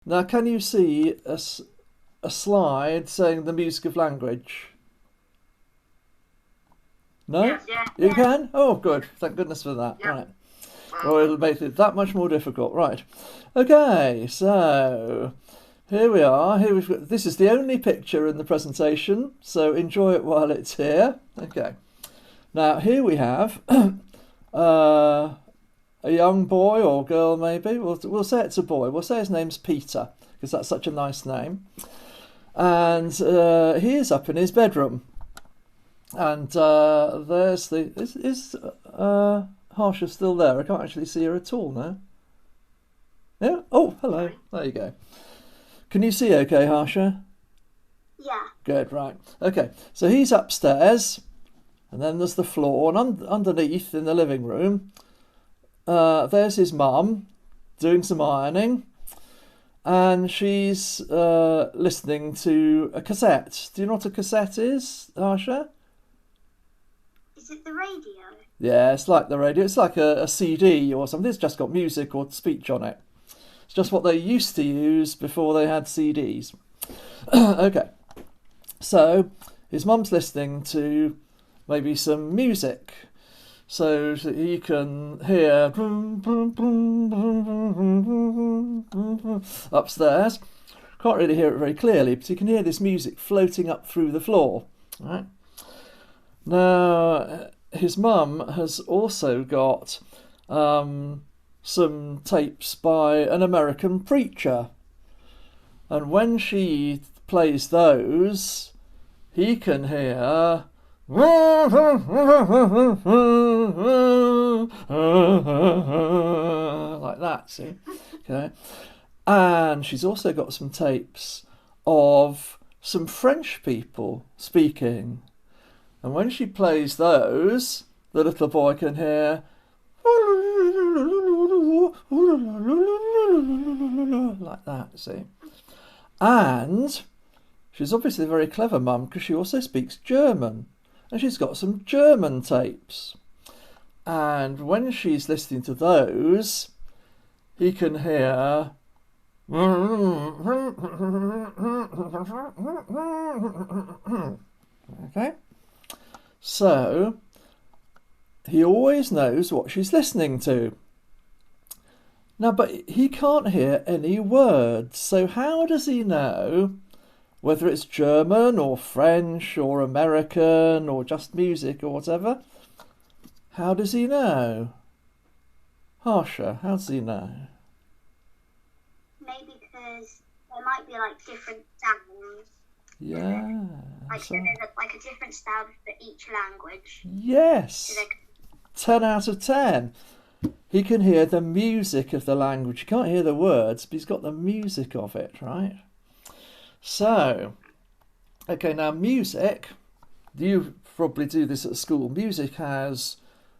Now, can you see a slide saying the music of language? No? Yes. Yeah. You can? Oh, good. Thank goodness for that. Yeah. Right. Well, it'll make it that much more difficult. Right. Okay, so here we are. Here we've got, this is the only picture in the presentation, so enjoy it while it's here. Okay. Now, here we have a young boy or girl, maybe. We'll say it's a boy. We'll say his name's Peter, because that's such a nice name. And he is up in his bedroom. And there's the... Is Harsha still there? I can't actually see her at all now. Yeah? Oh, hello. There you go. Can you see okay, Harsha? Yeah. Good, right. Okay, so he's upstairs, and then there's the floor, and underneath in the living room, there's his mum doing some ironing, and she's listening to a cassette. Do you know what a cassette is, Harsha? Is it the radio? Yeah, it's like the radio. It's like a CD or something. It's just got music or speech on it. It's just what they used to use before they had CDs. Okay, so his mum's listening to maybe some music, so that he can hear upstairs. Can't really hear it very clearly, but he can hear this music floating up through the floor. Right. Now, his mum has also got some tapes by an American preacher, and when she plays those, he can hear like that, see? Okay. And she's also got some tapes of some French people speaking. And when she plays those, the little boy can hear like that, see? And she's obviously a very clever mum, because she also speaks German. And she's got some German tapes. And when she's listening to those, he can hear okay? So he always knows what she's listening to. Now, but he can't hear any words. So how does he know whether it's German or French or American or just music or whatever? How does he know? Harsha, how does he know? Maybe because there might be like different sounds. Yeah. Like So, like a different sound for each language. yes. So they 10 out of 10. He can hear the music of the language. He can't hear the words, but he's got the music of it, right? So, okay, now music, you probably do this at school. Music has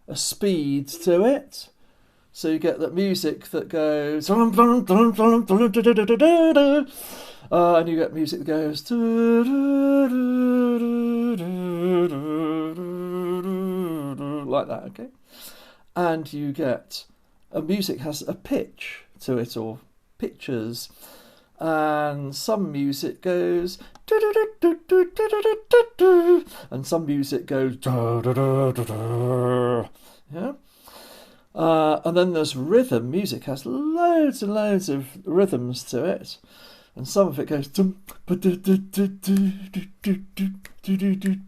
a speed to it. So you get that music that goes, and you get music that goes like that, okay? And you get a music has a pitch to it, or pitches, and some music goes and some music goes yeah. And then there's rhythm. Music has loads and loads of rhythms to it, and some of it goes.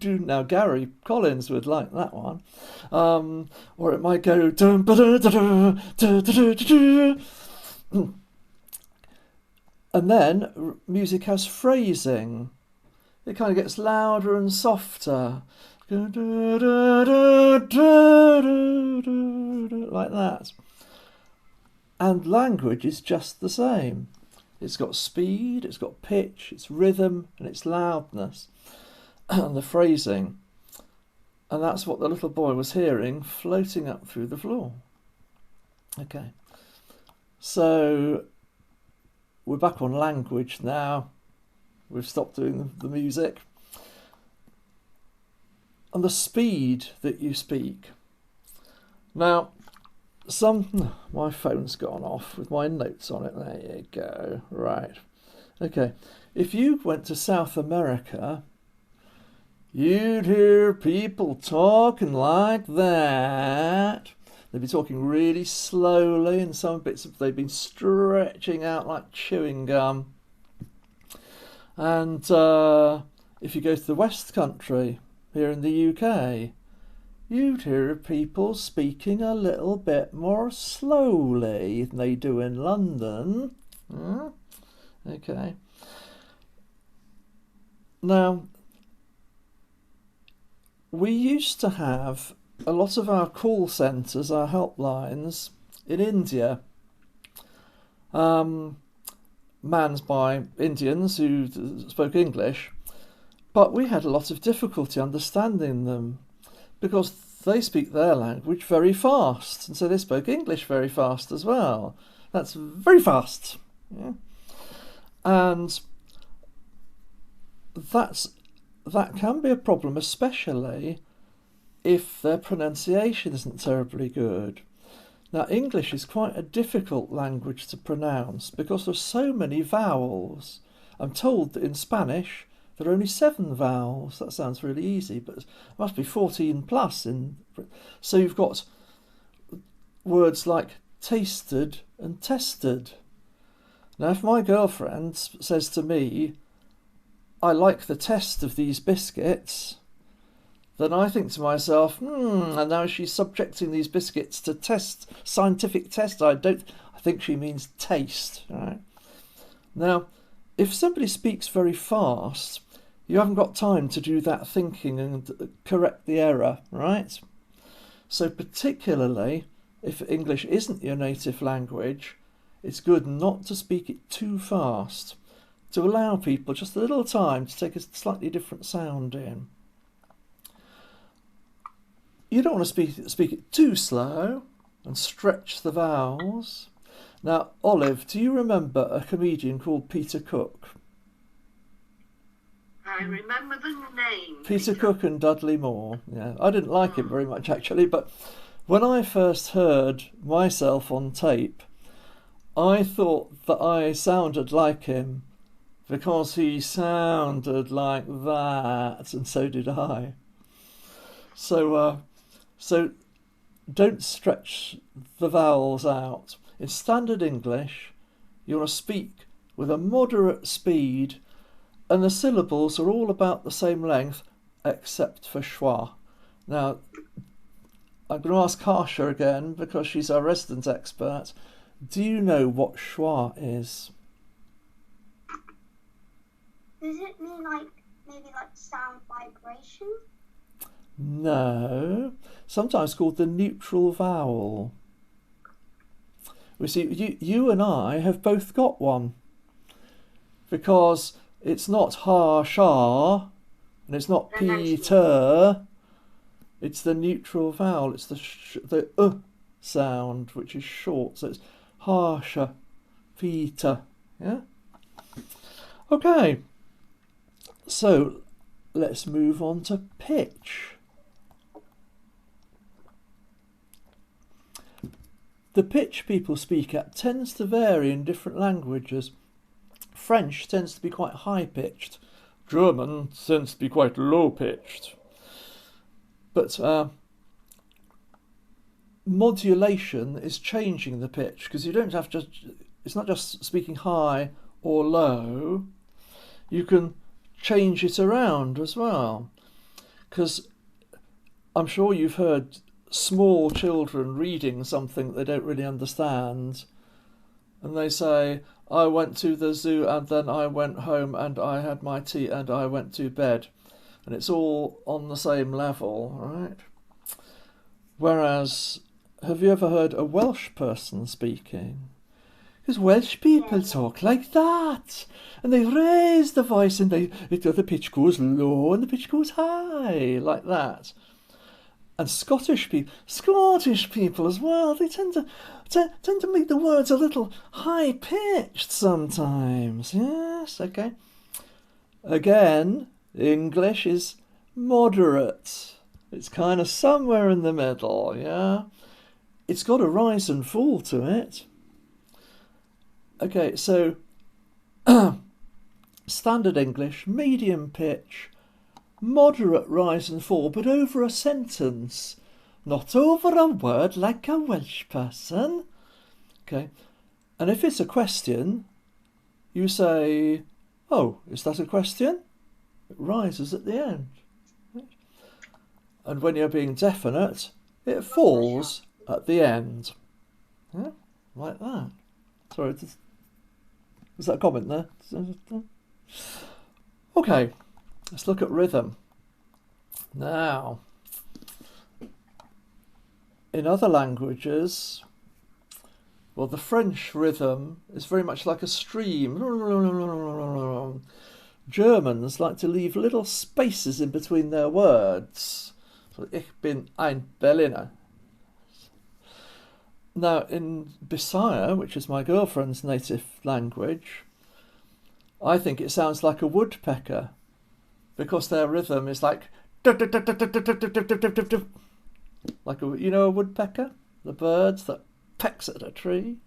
Now Gary Collins would like that one, or it might go. And then music has phrasing. It kind of gets louder and softer. Like that. And language is just the same. It's got speed, it's got pitch, it's rhythm, and it's loudness, and the phrasing. And that's what the little boy was hearing floating up through the floor. Okay. So we're back on language now. We've stopped doing the music. And the speed that you speak. Now, my phone's gone off with my notes on it. There you go. Right. Okay. If you went to South America, you'd hear people talking like that. They'd be talking really slowly, and some bits they've been stretching out like chewing gum. And if you go to the West Country, here in the UK, you'd hear people speaking a little bit more slowly than they do in London. Okay. Now, we used to have a lot of our call centres, our helplines, in India, manned by Indians who spoke English, but we had a lot of difficulty understanding them because they speak their language very fast, and so they spoke English very fast as well. That's very fast. Yeah? And that can be a problem, especially if their pronunciation isn't terribly good. Now, English is quite a difficult language to pronounce because there's so many vowels. I'm told that in Spanish there are only 7 vowels. That sounds really easy, but it must be 14 plus. So you've got words like tasted and tested. Now, if my girlfriend says to me, I like the taste of these biscuits, then I think to myself, and now she's subjecting these biscuits to scientific test. I think she means taste. Right? Now, if somebody speaks very fast, you haven't got time to do that thinking and correct the error, right? So particularly if English isn't your native language, it's good not to speak it too fast, to allow people just a little time to take a slightly different sound in. You don't want to speak it too slow and stretch the vowels. Now, Olive, do you remember a comedian called Peter Cook? I remember the name. Peter Cook and Dudley Moore. Yeah, I didn't like him very much actually, but when I first heard myself on tape, I thought that I sounded like him because he sounded like that, and so did I. So don't stretch the vowels out. In standard English, you want to speak with a moderate speed, and the syllables are all about the same length, except for schwa. Now, I'm going to ask Harsha again, because she's our resident expert. Do you know what schwa is? Does it mean maybe sound vibration? No, sometimes called the neutral vowel. We see, you and I have both got one, because it's not Harsha and it's not Peter. It's the neutral vowel. It's the sound, which is short. So it's Harsha, Peter. Yeah. Okay. So let's move on to pitch. The pitch people speak at tends to vary in different languages. French tends to be quite high-pitched. German tends to be quite low-pitched. But modulation is changing the pitch, because you don't have to. It's not just speaking high or low. You can change it around as well. Because I'm sure you've heard small children reading something they don't really understand, and they say, I went to the zoo and then I went home and I had my tea and I went to bed, and it's all on the same level, right? Whereas, have you ever heard a Welsh person speaking? Because Welsh people talk like that, and they raise the voice, and the pitch goes low and the pitch goes high, like that. And Scottish people as well, they tend to make the words a little high-pitched sometimes. Yes, okay. Again, English is moderate. It's kind of somewhere in the middle, yeah? it's got a rise and fall to it. Okay, so standard English, medium pitch, moderate rise and fall, but over a sentence, not over a word like a Welsh person. Okay, and if it's a question, you say, oh, is that a question? It rises at the end. And when you're being definite, it falls at the end. Yeah, like that. Sorry, was that a comment there? Okay, let's look at rhythm. Now, in other languages, well, the French rhythm is very much like a stream. Germans like to leave little spaces in between their words. So, ich bin ein Berliner. Now, in Bisaya, which is my girlfriend's native language, I think it sounds like a woodpecker because their rhythm is like a a woodpecker, the birds that pecks at a tree.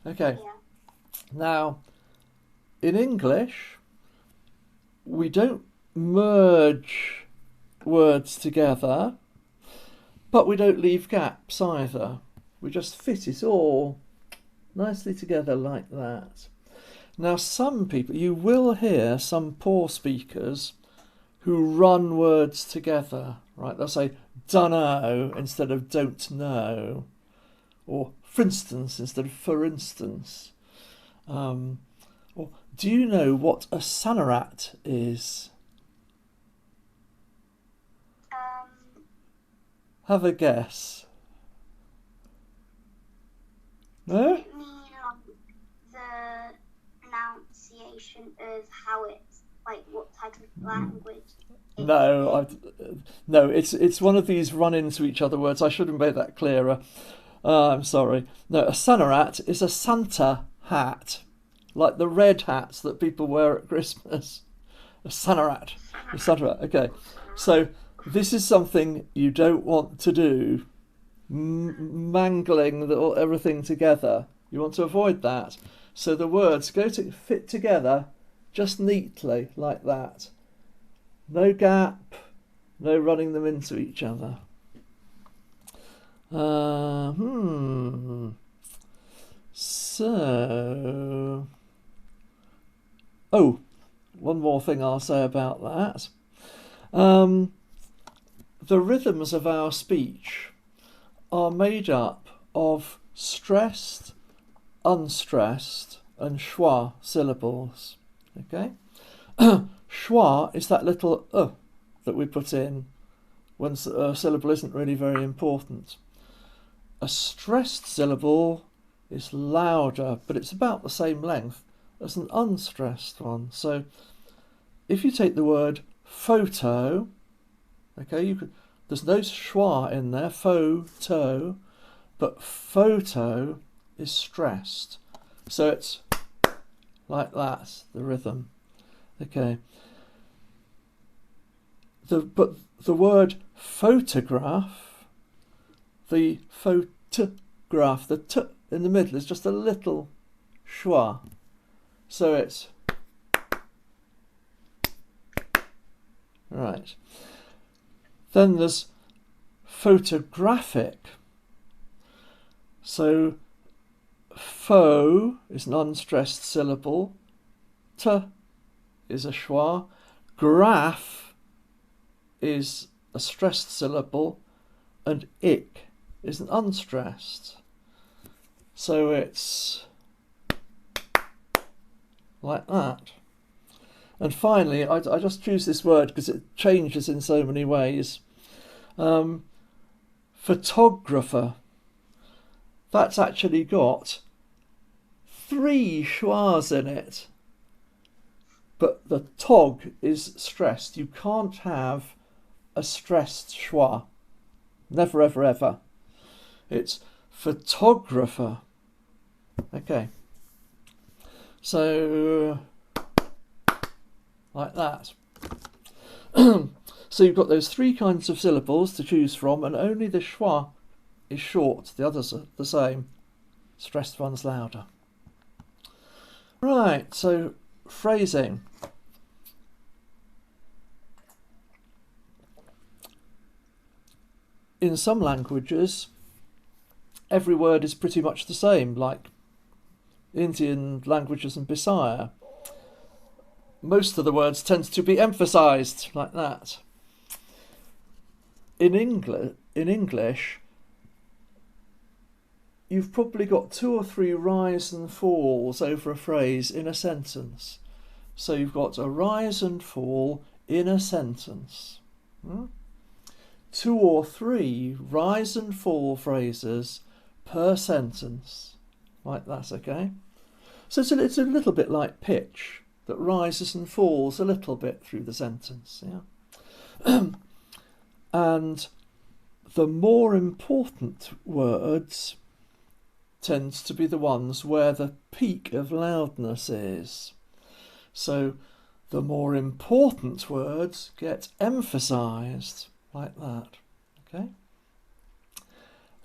Okay. Yeah. Now, in English, we don't merge words together, but we don't leave gaps either. We just fit it all nicely together like that. Now, some people, you will hear some poor speakers who run words together, right? They'll say dunno instead of don't know, or for instance instead of for instance. Or do you know what a sanarat is? Have a guess. No? Does it mean the pronunciation of how it's like what type of language? No, it's one of these run into each other words. I should have made that clearer. I'm sorry. No, a sanarat is a Santa hat, like the red hats that people wear at Christmas. A sanarat. Okay, so this is something you don't want to do. Mangling everything together. You want to avoid that. So the words go to fit together just neatly like that. No gap, no running them into each other. So, one more thing I'll say about that. The rhythms of our speech are made up of stressed, unstressed, and schwa syllables. Okay? Schwa is that little that we put in when a syllable isn't really very important. A stressed syllable is louder, but it's about the same length as an unstressed one. So if you take the word photo, okay, there's no schwa in there, photo, but photo is stressed. So it's like that, the rhythm. Okay. But the word photograph, the photograph, the t in the middle is just a little schwa. So it's right. Then there's photographic. So pho is an unstressed syllable, t is a schwa, graph is a stressed syllable, and ick is an unstressed. So it's like that. And finally, I just choose this word because it changes in so many ways. Photographer. That's actually got 3 schwas in it. But the tog is stressed. You can't have a stressed schwa. Never, ever, ever. It's photographer. Okay. So, like that. So you've got those 3 kinds of syllables to choose from, and only the schwa is short, the others are the same. Stressed one's louder. Right, so phrasing. In some languages, every word is pretty much the same, like Indian languages and Bisaya. Most of the words tend to be emphasised like that. In English, you've probably got 2 or 3 rise and falls over a phrase in a sentence. So you've got a rise and fall in a sentence. 2 or 3 rise and fall phrases per sentence, like that, okay? So it's a little bit like pitch, that rises and falls a little bit through the sentence, yeah? And the more important words tend to be the ones where the peak of loudness is. So the more important words get emphasised, like that, okay?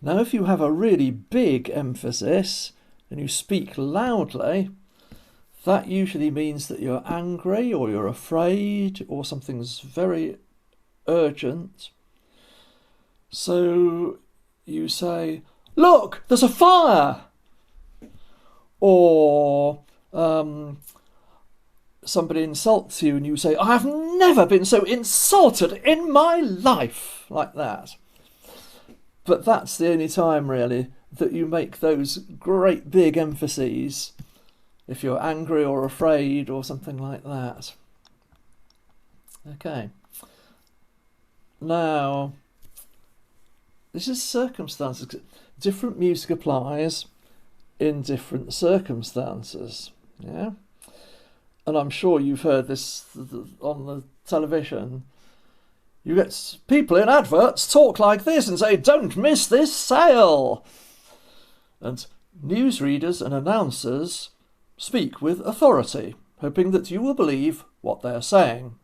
Now if you have a really big emphasis and you speak loudly, that usually means that you're angry or you're afraid or something's very urgent. So you say, "Look, there's a fire!" Or somebody insults you and you say, "I have never been so insulted in my life," like that. But that's the only time really that you make those great big emphases, if you're angry or afraid or something like that. Okay. Now, this is circumstances. Different music applies in different circumstances. Yeah. And I'm sure you've heard this on the television. You get people in adverts talk like this and say, "Don't miss this sale." And newsreaders and announcers speak with authority, hoping that you will believe what they're saying.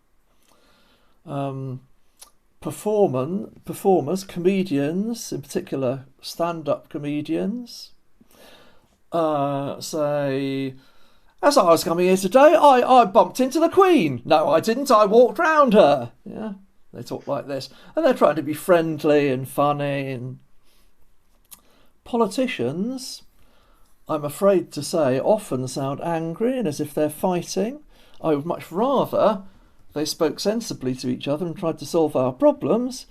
Performers, comedians, in particular stand-up comedians, say, "As I was coming here today, I bumped into the Queen. No, I didn't. I walked round her." Yeah, they talk like this. And they're trying to be friendly and funny. And politicians, I'm afraid to say, often sound angry and as if they're fighting. I would much rather they spoke sensibly to each other and tried to solve our problems.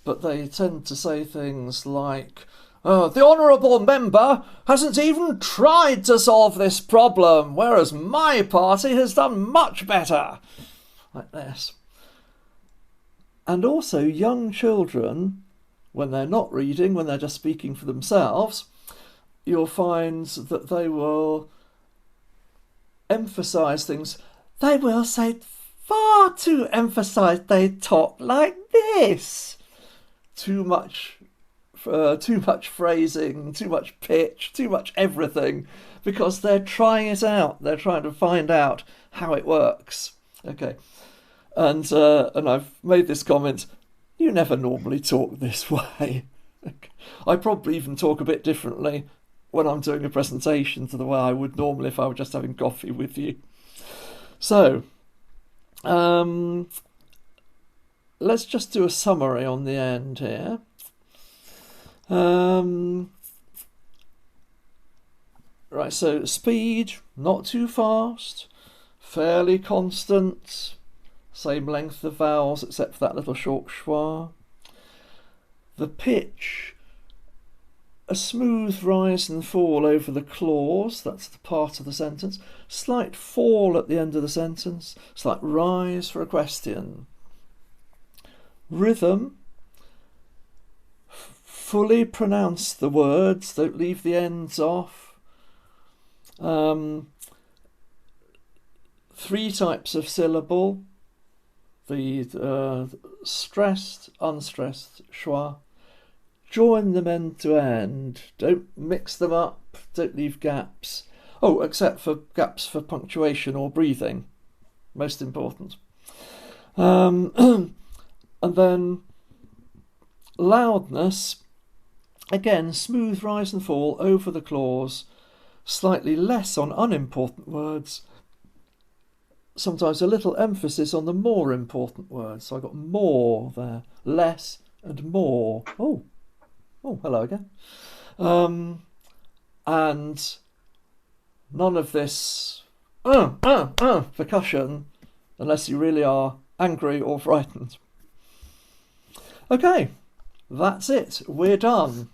But they tend to say things like, "The honourable member hasn't even tried to solve this problem, whereas my party has done much better." Like this. And also young children, when they're not reading, when they're just speaking for themselves, you'll find that they will emphasise things. They will say, far too emphasised, they talk like this. Too much phrasing, too much pitch, too much everything, because they're trying it out. They're trying to find out how it works. Okay, and I've made this comment. You never normally talk this way. I probably even talk a bit differently when I'm doing a presentation to the way I would normally if I were just having coffee with you. So, let's just do a summary on the end here. Right, so speed, not too fast, fairly constant, same length of vowels except for that little short schwa. The pitch, a smooth rise and fall over the clause, that's the part of the sentence. Slight fall at the end of the sentence, slight rise for a question. Rhythm, fully pronounce the words, don't leave the ends off. 3 types of syllable, the stressed, unstressed, schwa. Join them end to end. Don't mix them up. Don't leave gaps. Oh, except for gaps for punctuation or breathing. Most important. And then loudness. Again, smooth rise and fall over the clause, slightly less on unimportant words, sometimes a little emphasis on the more important words. So I got more there, less and more. Oh, hello again. And none of this percussion unless you really are angry or frightened. Okay, that's it. We're done.